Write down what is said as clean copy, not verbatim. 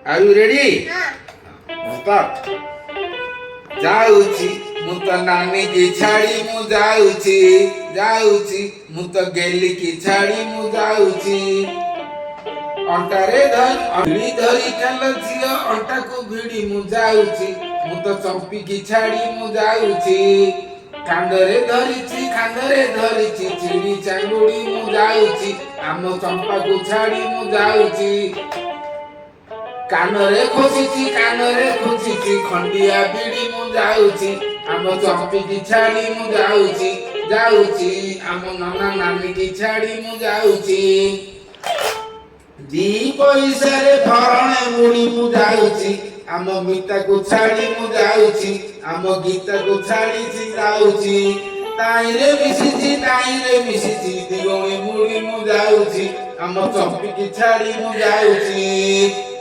Are you ready? Start. ଯାଉଛି ମୁଁ ତ ନାନୀ କି ଛାଡ଼ି ମୁଁ ଯାଉଛି ଯାଉଛି ମୁଁ ତ ଗେଲି କି ଛାଡ଼ି ମୁଁ ଯାଉଛି ଅଣ୍ଟାରେ ଧରି ଚାଲ ଝିଅ ଅଣ୍ଟାକୁ ଭିଡ଼ି ମୁଁ ଯାଉଛି ମୁଁ ତ ଚମ୍ପିକି ଛାଡ଼ି ମୁଁ ଯାଉଛି କାନ୍ଧରେ ଧରିଛି ଚିଡ଼ି ଚାଙ୍ଗୁଡ଼ି ମୁଁ ଯାଉଛି ଆମ ଚମ୍ପାକୁ ଛାଡ଼ି ମୁଁ ଯାଉଛି କାନରେ ଖୋସିଛି ଖଣ୍ଡିଆ ବିଡ଼ି ମୁଁ ଯାଉଛି ଆମ ଚମ୍ପିକି ଛାଡ଼ି ମୁଁ ଯାଉଛି ଆମ ନନା ନାନୀକି ଛାଡ଼ି ମୁଁ ଯାଉଛି ଦି ପଇସାରେ ଭରଣେ ମୁଡ଼ି ମୁଁ ଯାଉଛି ଆମ ମିତାକୁ ଛାଡ଼ି ମୁଁ ଯାଉଛି ଆମ ଗୀତାକୁ ଛାଡ଼ିଛି ଯାଉଛି ତାଇରେ ମିଶିଛି ଦିଗଣି ମୁଡ଼ି ମୁଁ ଯାଉଛି ଆମ ଚମ୍ପିକି ଛାଡ଼ି ମୁଁ ଯାଉଛି